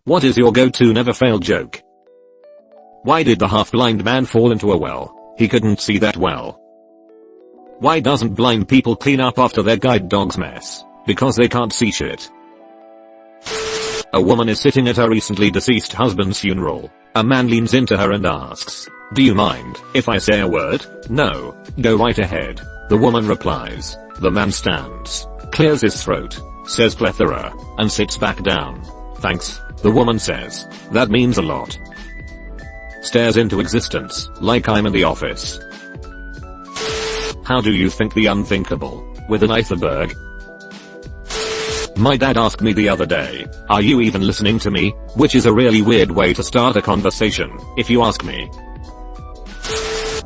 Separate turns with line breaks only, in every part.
What is your go-to never fail joke? Why did the half-blind man fall into a well? He couldn't see that well. Why doesn't blind people clean up after their guide dog's mess? Because they can't see shit. A woman is sitting at her recently deceased husband's funeral. A man leans into her and asks, "Do you mind if I say a word?" "No, go right ahead," the woman replies. The man stands, clears his throat, says plethora, and sits back down. "Thanks," the woman says. "That means a lot." Stares into existence, like I'm in the office. How do you think the unthinkable? With an iceberg? My dad asked me the other day, "Are you even listening to me?" Which is a really weird way to start a conversation, if you ask me.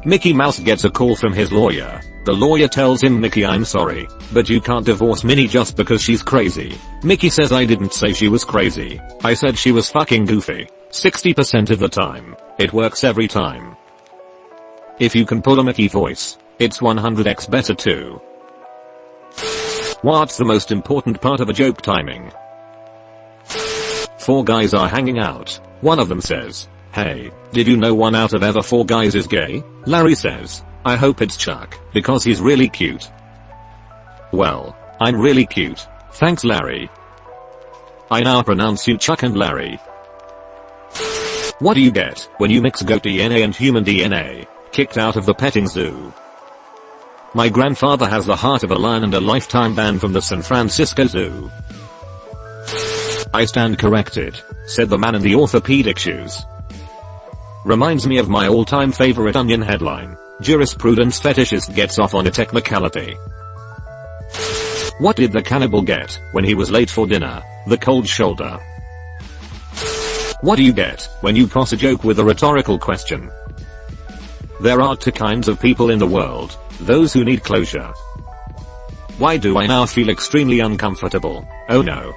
Mickey Mouse gets a call from his lawyer. The lawyer tells him, "Mickey, I'm sorry, but you can't divorce Minnie just because she's crazy." Mickey says, "I didn't say she was crazy. I said she was fucking goofy." 60% of the time. It works every time. If you can pull a Mickey voice, it's 100x better too. What's the most important part of a joke timing? 4 guys are hanging out. One of them says, "Hey, did you know 1 out of every 4 guys is gay?" Larry says, "I hope it's Chuck, because he's really cute." "Well, I'm really cute. Thanks, Larry. I now pronounce you Chuck and Larry." What do you get when you mix goat DNA and human DNA? Kicked out of the petting zoo. My grandfather has the heart of a lion and a lifetime ban from the San Francisco Zoo. "I stand corrected," said the man in the orthopedic shoes. Reminds me of my all-time favorite Onion headline. Jurisprudence fetishist gets off on a technicality. What did the cannibal get when he was late for dinner? The cold shoulder. What do you get when you cross a joke with a rhetorical question? There are 2 kinds of people in the world. Those who need closure. Why do I now feel extremely uncomfortable? Oh no.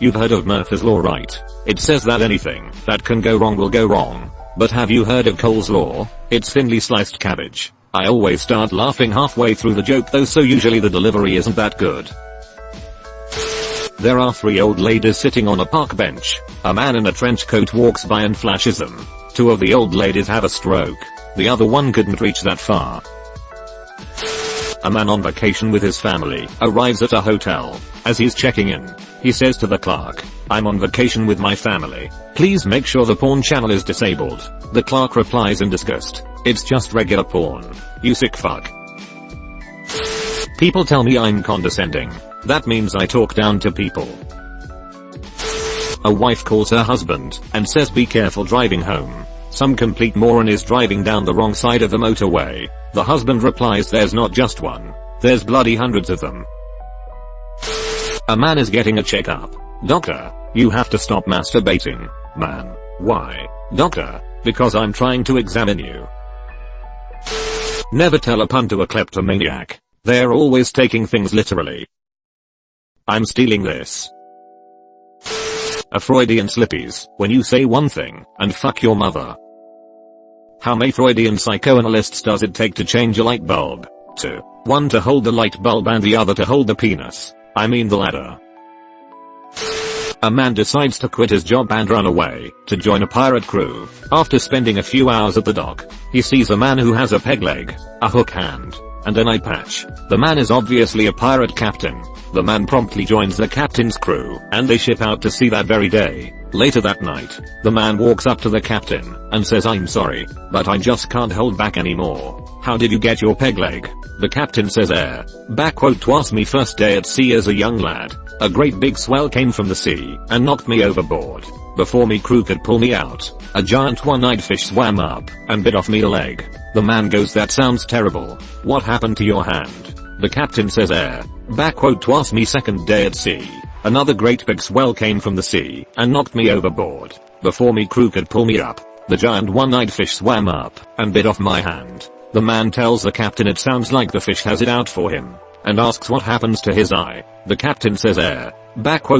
You've heard of Murphy's Law, right? It says that anything that can go wrong will go wrong. But have you heard of Cole's Law? It's thinly sliced cabbage. I always start laughing halfway through the joke though, so usually the delivery isn't that good. There are 3 old ladies sitting on a park bench. A man in a trench coat walks by and flashes them. 2 of the old ladies have a stroke. The other one couldn't reach that far. A man on vacation with his family arrives at a hotel. As he's checking in, he says to the clerk, "I'm on vacation with my family. Please make sure the porn channel is disabled." The clerk replies in disgust, "It's just regular porn, you sick fuck." People tell me I'm condescending. That means I talk down to people. A wife calls her husband and says, "Be careful driving home. Some complete moron is driving down the wrong side of the motorway." The husband replies, "There's not just one. There's bloody hundreds of them." A man is getting a checkup. "Doctor, you have to stop masturbating." "Man, why?" "Doctor, because I'm trying to examine you." Never tell a pun to a kleptomaniac. They're always taking things literally. I'm stealing this. A Freudian slippies, when you say one thing, and fuck your mother. How many Freudian psychoanalysts does it take to change a light bulb? 2. One to hold the light bulb and the other to hold the penis. I mean the latter. A man decides to quit his job and run away to join a pirate crew. After spending a few hours at the dock, he sees a man who has a peg leg, a hook hand, and an eye patch. The man is obviously a pirate captain. The man promptly joins the captain's crew, and they ship out to sea that very day. Later that night, the man walks up to the captain and says, "I'm sorry, but I just can't hold back anymore. How did you get your peg leg?" The captain says, "'Twas me first day at sea as a young lad. A great big swell came from the sea and knocked me overboard. Before me crew could pull me out, a giant one-eyed fish swam up and bit off me a leg." The man goes, "That sounds terrible. What happened to your hand?" The captain says, "'Twas me second day at sea. Another great big swell came from the sea and knocked me overboard. Before me crew could pull me up, the giant one-eyed fish swam up and bit off my hand." The man tells the captain it sounds like the fish has it out for him, and asks what happens to his eye. The captain says,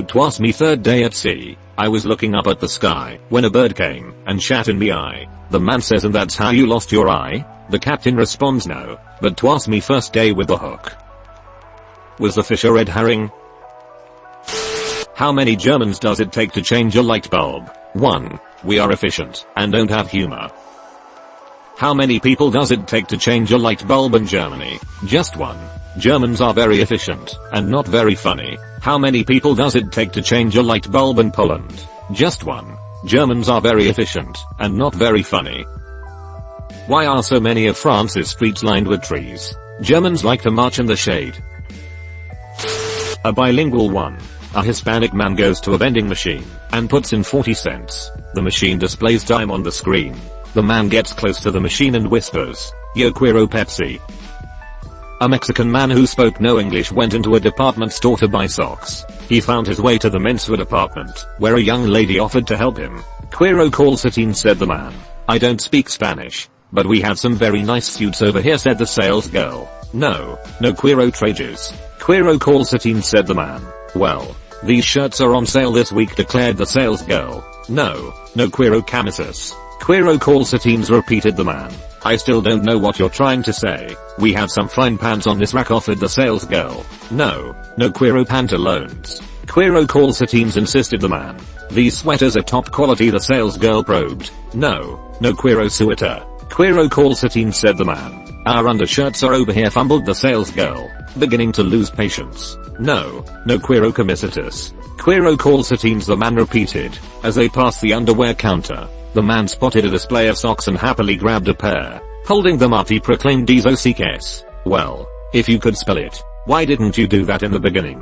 "'Twas me third day at sea. I was looking up at the sky when a bird came and shat in me eye." The man says, "And that's how you lost your eye?" The captain responds, "No, but 'twas me first day with the hook." Was the fish a red herring? How many Germans does it take to change a light bulb? 1. We are efficient and don't have humor. How many people does it take to change a light bulb in Germany? Just 1. Germans are very efficient and not very funny. How many people does it take to change a light bulb in Poland? Just 1. Germans are very efficient and not very funny. Why are so many of France's streets lined with trees? Germans like to march in the shade. A bilingual 1. A Hispanic man goes to a vending machine and puts in 40 cents. The machine displays time on the screen. The man gets close to the machine and whispers, "Yo quiero Pepsi." A Mexican man who spoke no English went into a department store to buy socks. He found his way to the menswear department, where a young lady offered to help him. "Quiero calcetín," said the man. "I don't speak Spanish, but we have some very nice suits over here," said the sales girl. No quiero trajes. "Quiero calcetín," said the man. "Well, these shirts are on sale this week," declared the sales girl. No quiero camisas. "Quiero calcetines," repeated the man. "I still don't know what you're trying to say." "We have some fine pants on this rack," offered the sales girl. No quiero pantalones. "Quiero calcetines," insisted the man. "These sweaters are top quality," the sales girl probed. No quiero sweater. "Quiero calcetines," said the man. "Our undershirts are over here," fumbled the sales girl, beginning to lose patience. No quiero camisetas. "Quiero calcetines," the man repeated. As they passed the underwear counter, the man spotted a display of socks and happily grabbed a pair. Holding them up, he proclaimed, "These OCKs. Well, if you could spell it, why didn't you do that in the beginning?"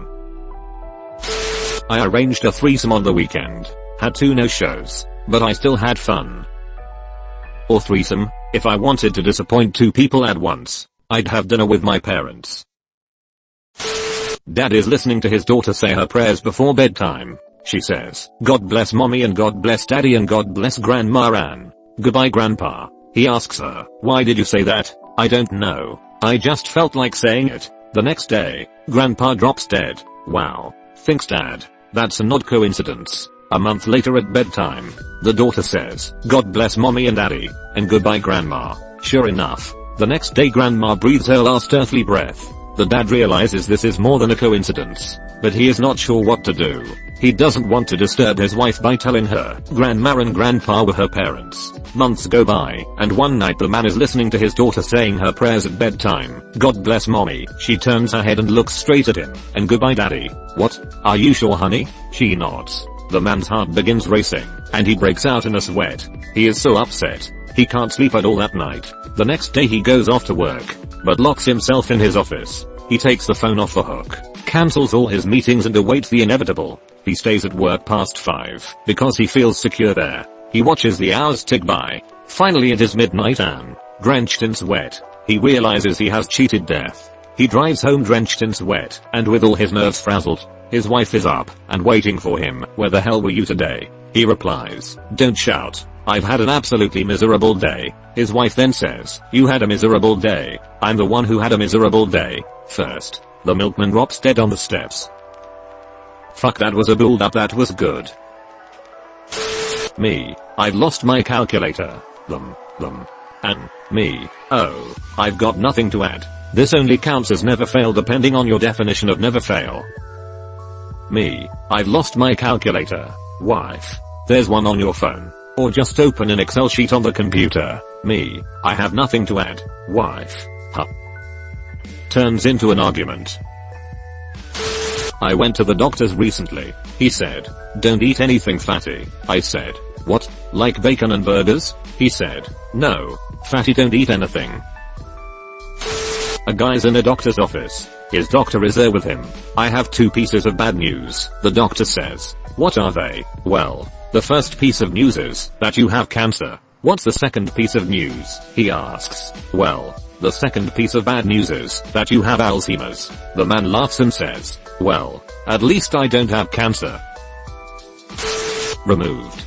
I arranged a threesome on the weekend. Had 2 no-shows, but I still had fun. Or threesome, if I wanted to disappoint 2 people at once, I'd have dinner with my parents. Dad is listening to his daughter say her prayers before bedtime. She says, "God bless mommy and God bless daddy and God bless grandma Ann. Goodbye grandpa." He asks her, "Why did you say that?" "I don't know. I just felt like saying it." The next day, grandpa drops dead. Wow, thinks dad. That's an odd coincidence. A month later at bedtime, the daughter says, "God bless mommy and daddy, and goodbye grandma." Sure enough, the next day grandma breathes her last earthly breath. The dad realizes this is more than a coincidence, but he is not sure what to do. He doesn't want to disturb his wife by telling her grandma and grandpa were her parents. Months go by, and one night the man is listening to his daughter saying her prayers at bedtime. "God bless mommy." She turns her head and looks straight at him. "And goodbye daddy." "What? Are you sure honey?" She nods. The man's heart begins racing, and he breaks out in a sweat. He is so upset. He can't sleep at all that night. The next day he goes off to work, but locks himself in his office. He takes the phone off the hook, cancels all his meetings and awaits the inevitable. He stays at work past 5 because he feels secure there. He watches the hours tick by. Finally it is midnight and, drenched in sweat, he realizes he has cheated death. He drives home drenched in sweat and with all his nerves frazzled. His wife is up and waiting for him. "Where the hell were you today?" He replies, "Don't shout. I've had an absolutely miserable day." His wife then says, "You had a miserable day. I'm the one who had a miserable day." First, the milkman drops dead on the steps. Fuck, that was a build up, that was good. Me, I've lost my calculator. And me, oh, I've got nothing to add. This only counts as never fail depending on your definition of never fail. Me, I've lost my calculator. Wife, there's one on your phone. Or just open an Excel sheet on the computer. Me, I have nothing to add. Wife, huh. Turns into an argument. I went to the doctor's recently. He said, "Don't eat anything fatty." I said, "What, like bacon and burgers?" He said, "No, fatty, don't eat anything." A guy's in a doctor's office. His doctor is there with him. "I have 2 pieces of bad news," the doctor says. "What are they?" "Well, the first piece of news is that you have cancer." "What's the second piece of news?" he asks. "Well, the second piece of bad news is that you have Alzheimer's." The man laughs and says, "Well, at least I don't have cancer." Removed.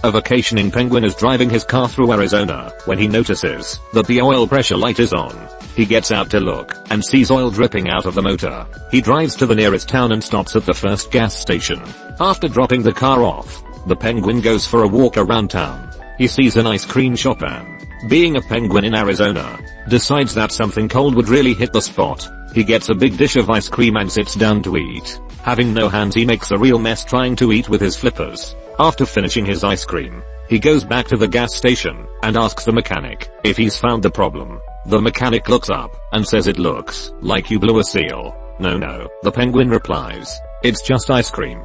A vacationing penguin is driving his car through Arizona when he notices that the oil pressure light is on. He gets out to look and sees oil dripping out of the motor. He drives to the nearest town and stops at the first gas station. After dropping the car off, the penguin goes for a walk around town. He sees an ice cream shop and, being a penguin in Arizona, decides that something cold would really hit the spot. He gets a big dish of ice cream and sits down to eat. Having no hands, he makes a real mess trying to eat with his flippers. After finishing his ice cream, he goes back to the gas station and asks the mechanic if he's found the problem. The mechanic looks up and says it looks like you blew a seal. No, the penguin replies, it's just ice cream.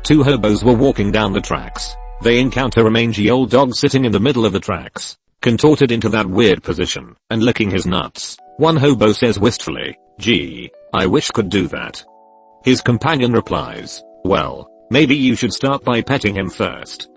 Two hobos were walking down the tracks. They encounter a mangy old dog sitting in the middle of the tracks, contorted into that weird position and licking his nuts. One hobo says wistfully, gee, I wish could do that. His companion replies, well, maybe you should start by petting him first.